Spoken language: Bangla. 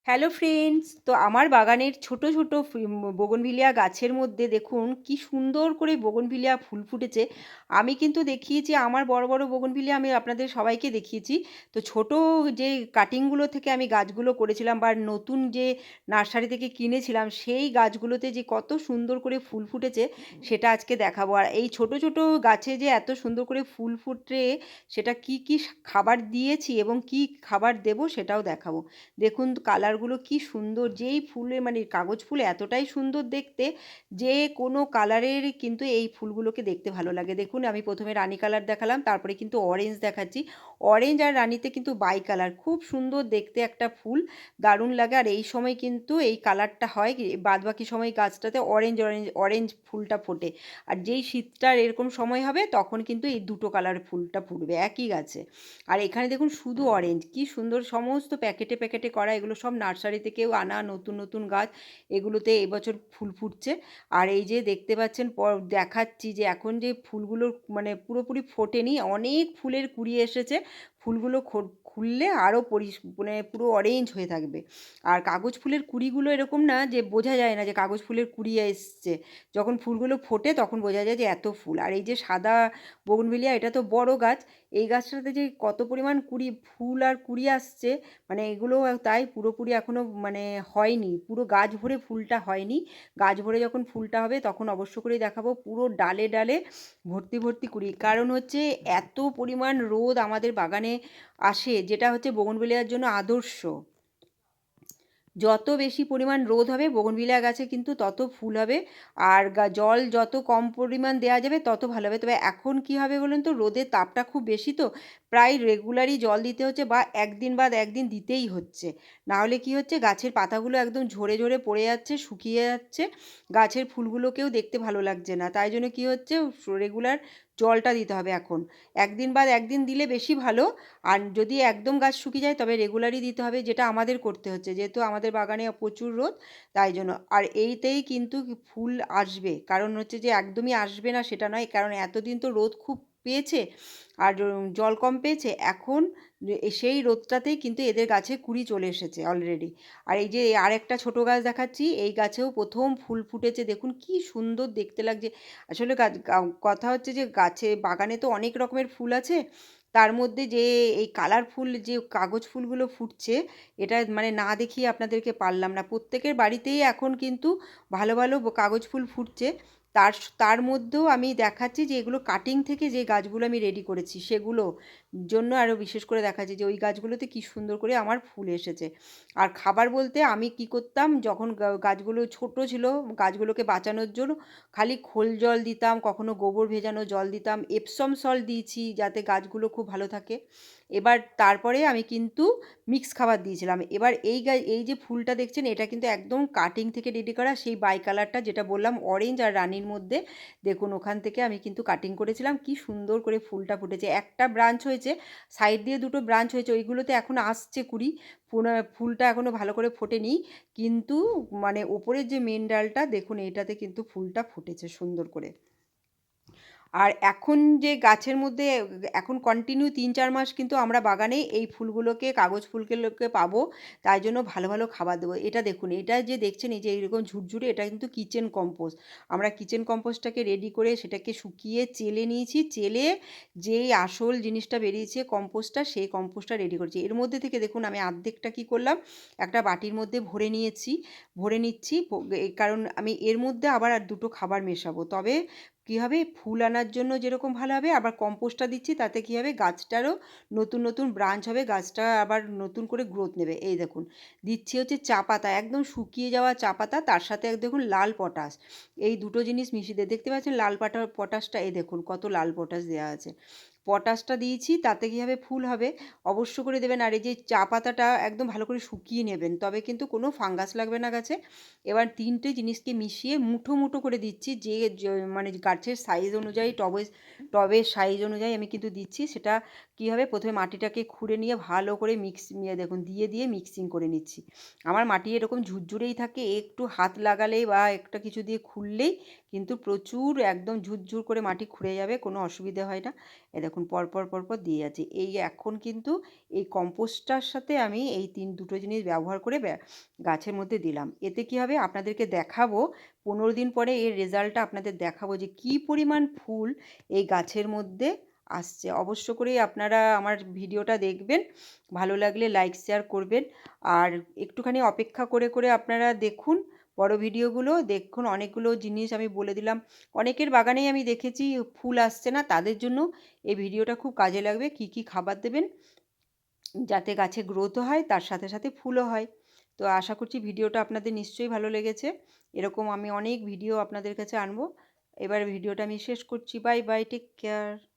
হ্যালো ফ্রেন্ডস, তো আমার বাগানের ছোট ছোট বোগনভিলিয়া গাছের মধ্যে দেখুন কি সুন্দর করে বোগনভিলিয়া ফুল ফুটেছে। আমি কিন্তু দেখিয়েছি আমার বড় বড় বোগনভিলিয়া, আমি আপনাদের সবাইকে দেখিয়েছি। তো ছোট যে কাটিংগুলো থেকে আমি গাছগুলো করেছিলাম বা নতুন যে নার্সারি থেকে কিনেছিলাম সেই গাছগুলোতে যে কত সুন্দর করে ফুল ফুটেছে সেটা আজকে দেখাবো। আর এই ছোট ছোট গাছে যে এত সুন্দর করে ফুল ফুটে সেটা কি কি খাবার দিয়েছি এবং কি খাবার দেব সেটাও দেখাবো। দেখুন কালারগুলো কি সুন্দর, যেই ফুলে মানে কাগজ ফুল এতটাই সুন্দর দেখতে যে কোনো কালারের কিন্তু এই ফুলগুলোকে দেখতে ভালো লাগে। দেখুন আমি প্রথমে রানী কালার দেখালাম, তারপরে কিন্তু অরেঞ্জ দেখাচ্ছি। অরেঞ্জ আর রানীতে কিন্তু বাই কালার, খুব সুন্দর দেখতে একটা ফুল, দারুণ লাগে। আর এই সময় কিন্তু এই কালারটা হয়, বাদ বাকি সময় গাছটাতে অরেঞ্জ অরেঞ্জ অরেঞ্জ ফুলটা ফোটে। আর যেই শীতটার এরকম সময় হবে তখন কিন্তু এই দুটো কালার ফুলটা ফুটবে একই গাছে। আর এখানে দেখুন শুধু অরেঞ্জ, কি সুন্দর, সমস্ত প্যাকেটে প্যাকেটে করা, এগুলো সব নার্সারি থেকেও আনা নতুন নতুন গাছ, এগুলোতে এবছর ফুল ফুটছে। আর এই যে দেখতে পাচ্ছেন দেখাচ্ছি যে এখন যে ফুলগুলো মানে পুরোপুরি ফোটেনি, অনেক ফুলের কুড়ি এসেছে। ফুলগুলো খুললে আরও মানে পুরো অরেঞ্জ হয়ে থাকবে। আর কাগজ ফুলের কুড়িগুলো এরকম না যে বোঝা যায় না যে কাগজ ফুলের কুড়ি এসছে, যখন ফুলগুলো ফোটে তখন বোঝা যায় যে এত ফুল। আর এই যে সাদা বোগনভিলিয়া, এটা তো বড় গাছ, এই গাছটাতে যে কত পরিমাণ ফুল আর কুড়ি আসছে, মানে এগুলো তাই পুরোপুরি এখনও মানে হয়নি, পুরো গাছ ভরে ফুলটা হয়নি। গাছ ভরে যখন ফুলটা হবে তখন অবশ্য করেই দেখাবো। পুরো ডালে ডালে ভর্তি ভর্তি কুড়ি, কারণ হচ্ছে এত পরিমাণ রোদ আমাদের বাগানে আসে, যেটা হচ্ছে বোগনভিলিয়ার জন্য আদর্শ। যত বেশি পরিমাণ রোদ হবে বোগনভিলিয়া গাছে কিন্তু তত ফুল হবে। আর জল যত কম পরিমাণ দেওয়া যাবে তত ভালো হবে। তবে এখন কি হবে বলুন তো, রোদের তাপটা খুব বেশি, তো প্রায় রেগুলারই জল দিতে হচ্ছে বা একদিন বাদ একদিন দিতেই হচ্ছে। না হলে কি হচ্ছে, গাছের পাতাগুলো একদম ঝরে ঝরে পড়ে যাচ্ছে, শুকিয়ে যাচ্ছে, গাছের ফুলগুলোকেও দেখতে ভালো লাগছে না। তাই জন্য কি হচ্ছে, রেগুলার জলটা দিতে হবে এখন। একদিন বাদ একদিন দিলে বেশি ভালো। আর যদি একদম গাছ শুকিয়ে যায় তবে রেগুলারই দিতে হবে, যেটা আমাদের করতে হচ্ছে যেহেতু আমাদের বাগানে প্রচুর রোদ, তাই জন্য। আর এইতেই কিন্তু ফুল আসবে, কারণ হচ্ছে যে একদমই আসবে না সেটা নয়, কারণ এতদিন তো রোদ খুব পেয়েছে আর জল কম পেয়েছে। এখন সেই রোদটাতেই কিন্তু এদের গাছে কুড়ি চলে এসেছে অলরেডি। আর এই যে আরেকটা ছোট গাছ দেখাচ্ছি, এই গাছেও প্রথম ফুল ফুটেছে, দেখুন কি সুন্দর দেখতে লাগছে। আসলে কথা হচ্ছে যে গাছে বাগানে তো অনেক রকমের ফুল আছে, তার মধ্যে যে এই কালারফুল যে কাগজ ফুলগুলো ফুটছে, এটা মানে না দেখিয়ে আপনাদেরকে পারলাম না। প্রত্যেকের বাড়িতেই এখন কিন্তু ভালো ভালো কাগজ ফুল ফুটছে। তার তার মধ্যেও আমি দেখাচ্ছি যে এগুলো কাটিং থেকে যে গাছগুলো আমি রেডি করেছি সেগুলো জন্য আরও বিশেষ করে দেখাচ্ছি যে ওই গাছগুলোতে কি সুন্দর করে আমার ফুল এসেছে। আর খাবার বলতে আমি কি করতাম, যখন গাছগুলো ছোট ছিল, গাছগুলোকে বাঁচানোর জন্য খালি খোল জল দিতাম, কখনো গোবর ভেজানো জল দিতাম, এপসম সল্ট দিয়েছি যাতে গাছগুলো খুব ভালো থাকে। এবার তারপরে আমি কিন্তু মিক্স খাবার দিয়েছিলাম। এবার এই যে ফুলটা দেখছেন এটা কিন্তু একদম কাটিং থেকে রেডি করা, সেই বাই কালারটা যেটা বললাম অরেঞ্জ আর রানির মধ্যে, দেখুন ওখান থেকে আমি কিন্তু কাটিং করেছিলাম। কি সুন্দর করে ফুলটা ফুটেছে, একটা ব্রাঞ্চ হয়েছে, সাইড দিয়ে দুটো ব্রাঞ্চ হয়েছে, ওইগুলোতে এখন আসছে কুড়ি। ফুলটা এখনও ভালো করে ফোটেনি, কিন্তু মানে ওপরের যে মেন ডালটা দেখুন, এটাতে কিন্তু ফুলটা ফুটেছে সুন্দর করে। আর এখন যে গাছের মধ্যে এখন কন্টিনিউ ৩-৪ মাস কিন্তু আমরা বাগানে এই ফুলগুলোকে, কাগজ ফুলগুলোকে পাবো, তাই জন্য ভালো ভালো খাবার দেবো। এটা দেখুন, এটা যে দেখছেন এই যে এইরকম ঝুরঝুরে, এটা কিন্তু কিচেন কম্পোস্ট। আমরা কিচেন কম্পোস্টটাকে রেডি করে সেটাকে শুকিয়ে চেলে নিয়েছি, চেলে যেই আসল জিনিসটা বেরিয়েছে কম্পোস্টটা, সেই কম্পোস্টটা রেডি করেছি। এর মধ্যে থেকে দেখুন আমি অর্ধেকটা কী করলাম, একটা বাটির মধ্যে ভরে নিচ্ছি, কারণ আমি এর মধ্যে আবার আর দুটো খাবার মেশাবো, তবে কী হবে, ফুল আনার জন্য যেরকম ভালো হবে, আবার কম্পোস্টটা দিচ্ছি তাতে কী হবে, গাছটারও নতুন নতুন ব্রাঞ্চ হবে, গাছটা আবার নতুন করে গ্রোথ নেবে। এই দেখুন দিচ্ছি হচ্ছে চা পাতা, একদম শুকিয়ে যাওয়া চা পাতা, তার সাথে দেখুন লাল পটাশ, এই দুটো জিনিস মিশিয়ে দেখতে পাচ্ছেন লাল পটাশটা, এই দেখুন কত লাল পটাশ দেওয়া আছে। পটাশটা দিয়েছি, তাতে কী হবে, ফুল হবে, অবশ্য করে দেবেন। আর এই যে চা পাতাটা একদম ভালো করে শুকিয়ে নেবেন, তবে কিন্তু কোনো ফাঙ্গাস লাগবে না গাছে। এবার তিনটে জিনিসকে মিশিয়ে মুঠো মুঠো করে দিচ্ছি, যে মানে গাছের সাইজ অনুযায়ী, টবের সাইজ অনুযায়ী আমি কিন্তু দিচ্ছি। সেটা কী হবে, প্রথমে মাটিটাকে খুঁড়ে নিয়ে ভালো করে দেখুন দিয়ে মিক্সিং করে নিচ্ছি। আমার মাটি এরকম ঝুরঝুরেই থাকে, একটু হাত লাগালেই বা একটা কিছু দিয়ে খুললেই কিন্তু প্রচুর একদম ঝুরঝুর করে মাটি খুঁড়ে যাবে, কোনো অসুবিধে হয় না। দেখুন পরপর দিয়ে যাচ্ছে। এই এখন কিন্তু এই কম্পোস্টটার সাথে আমি এই দুটো জিনিস ব্যবহার করে গাছের মধ্যে দিলাম। এতে কী হবে আপনাদেরকে দেখাবো 15 দিন পরে এর রেজাল্টটা আপনাদের দেখাবো যে কী পরিমাণ ফুল এই গাছের মধ্যে আসছে। অবশ্য করেই আপনারা আমার ভিডিওটা দেখবেন, ভালো লাগলে লাইক শেয়ার করবেন। আর একটুখানি অপেক্ষা করে আপনারা দেখুন বড় ভিডিওগুলো, দেখুন অনেকগুলো জিনিস আমি বলে দিলাম। অনেকের বাগানেই আমি দেখেছি ফুল আসছে না, তাদের জন্য এই ভিডিওটা খুব কাজে লাগবে। কী খাবার দেবেন যাতে গাছে গ্রোথও হয়, তার সাথে সাথে ফুলও হয়। তো আশা করছি ভিডিওটা আপনাদের নিশ্চয়ই ভালো লেগেছে। এরকম আমি অনেক ভিডিও আপনাদের কাছে আনবো। এবার ভিডিওটা আমি শেষ করছি। Bye bye, take care.